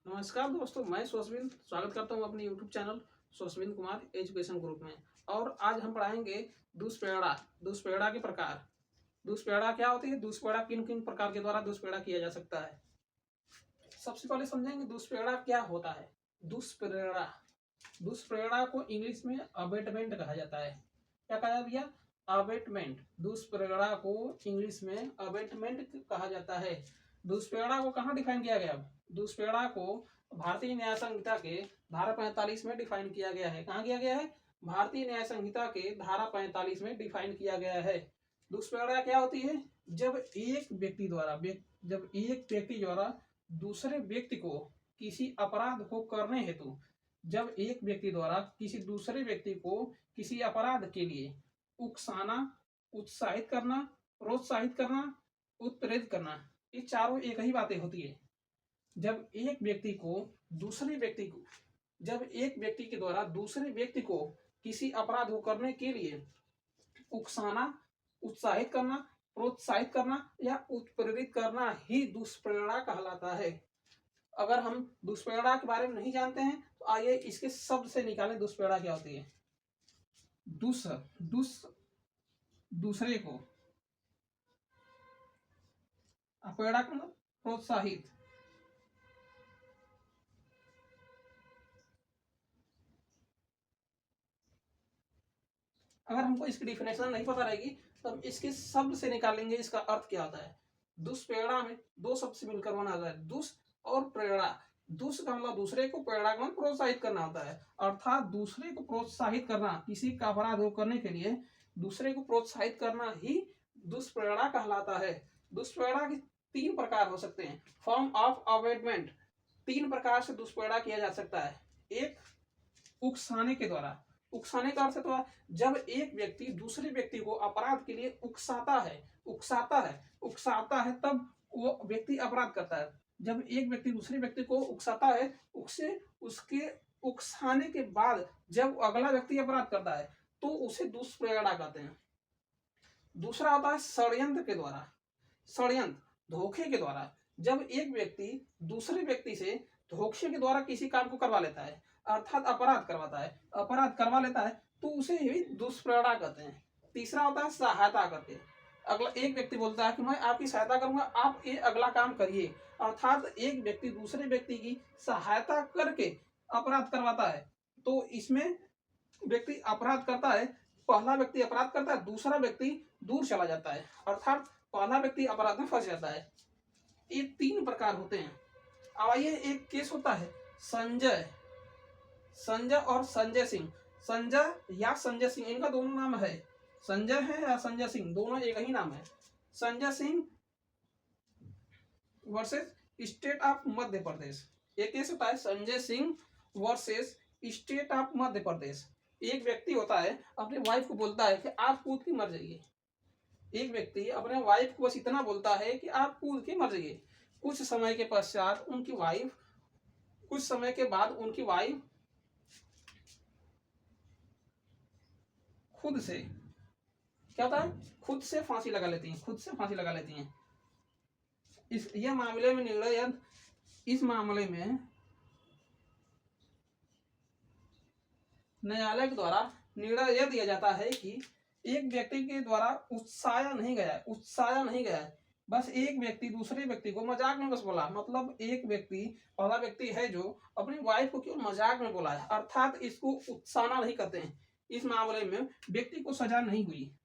नमस्कार दोस्तों, मैं स्वस्विन स्वागत करता हूं अपने YouTube channel Swaswin Kumar education group में। और आज हम पढ़ाएंगे दुष्प्रेरणा। दुष्प्रेरणा के प्रकार। दुष्प्रेरणा क्या होती है? दुष्प्रेरणा किन किन प्रकार के द्वारा दुष्प्रेरणा किया जा सकता है। सबसे पहले समझेंगे दुष्प्रेरणा क्या होता है। दुष्प्रेरणा दुष्प्रेरणा को इंग्लिश में अबेटमेंट कहा जाता है। क्या कहा भैया? अबेटमेंट। दुष्प्रेरणा को इंग्लिश में अबेटमेंट कहा जाता है। दुष्प्रेरणा को कहाँ डिफाइन किया गया? दुष्प्रेरणा को भारतीय न्याय संहिता के धारा 45 में डिफाइन किया गया है। कहाँ किया गया है? भारतीय न्याय संहिता के धारा 45 में डिफाइन किया गया है। दुष्प्रेरणा क्या होती है? जब एक व्यक्ति द्वारा दूसरे व्यक्ति को किसी अपराध को करने हेतु जब एक व्यक्ति द्वारा किसी दूसरे व्यक्ति को किसी अपराध के लिए उकसाना, उत्साहित करना, प्रोत्साहित करना, उत्प्रेरित करना, ये चारों एक ही बातें होती है। जब एक व्यक्ति के द्वारा दूसरे व्यक्ति को किसी अपराध को करने के लिए उकसाना, उत्साहित करना, प्रोत्साहित करना या उत्प्रेरित करना ही दुष्प्रेरणा कहलाता है। अगर हम दुष्प्रेरणा के बारे में नहीं जानते हैं तो आइए इसके शब्द से निकालें दुष्प्रेरणा क्या होती है। दूसरे को, प्रेरणा का मतलब प्रोत्साहित। अगर हमको इसकी डिफिनेशन नहीं पता रहेगी तो हम इसके शब्द से निकालेंगे इसका अर्थ क्या होता है। दुष्प्रेरणा में दो शब्द से मिलकर बना होता है, दुष् और प्रेरणा। दुष् का मतलब दूसरे को, प्रेरणा का मतलब प्रोत्साहित करना होता है। अर्थात दूसरे को प्रोत्साहित करना, किसी का अपराध करने के लिए दूसरे को प्रोत्साहित करना ही दुष्प्रेरणा कहलाता है। दुष्प्रेरणा के तीन प्रकार हो सकते हैं। Form of abetment. तीन प्रकार से दुष्प्रेरणा किया जा सकता है। एक, उकसाने के द्वारा। उकसाने का अर्थ तो जब एक व्यक्ति दूसरे व्यक्ति को अपराध के लिए उकसाता है तब वो व्यक्ति अपराध करता है। जब एक व्यक्ति दूसरे व्यक्ति को उकसाता है, उसके उकसाने के बाद जब अगला व्यक्ति अपराध करता है तो उसे दुष्प्रेरणा कहते हैं। दूसरा होता है षड्यंत्र के द्वारा। षड्यंत्र, धोखे के द्वारा। जब एक व्यक्ति दूसरे व्यक्ति से धोखे के द्वारा किसी काम को करवा लेता है, अर्थात अपराध करवा लेता है तो उसे ही दुष्प्रेरणा कहते हैं। तीसरा होता है सहायता करके। अगला एक व्यक्ति बोलता है कि मैं आपकी सहायता करूंगा, आप ये अगला काम करिए, अर्थात एक व्यक्ति दूसरे व्यक्ति की सहायता करके अपराध करवाता है। तो इसमें व्यक्ति अपराध करता है, पहला व्यक्ति अपराध करता है, दूसरा व्यक्ति दूर चला जाता है, अर्थात पहला व्यक्ति अपराध में फंस जाता है। ये तीन प्रकार होते हैं। अब आइए, एक केस होता है संजय और संजय सिंह। संजय या संजय सिंह, इनका दोनों नाम है, संजय है या संजय सिंह, दोनों एक ही नाम है। Sanjay Singh versus state of Madhya Pradesh. एक केस होता है Sanjay Singh versus state of Madhya Pradesh. एक व्यक्ति होता है अपने वाइफ को बोलता है कि आप कूद के मर जाइए। एक व्यक्ति अपने वाइफ को बस इतना बोलता है कि आप कूद के मर जाइए। कुछ समय के बाद उनकी वाइफ खुद से क्या होता है, खुद से फांसी लगा लेती हैं। इस मामले में न्यायालय के द्वारा निर्णय यह दिया जाता है कि एक व्यक्ति के द्वारा उत्साया नहीं गया है, बस एक व्यक्ति दूसरे व्यक्ति को मजाक में बस बोला। मतलब एक व्यक्ति, पहला व्यक्ति है जो अपनी वाइफ को केवल मजाक में बोला है, अर्थात इसको उत्साहना नहीं करते हैं। इस मामले में व्यक्ति को सजा नहीं हुई,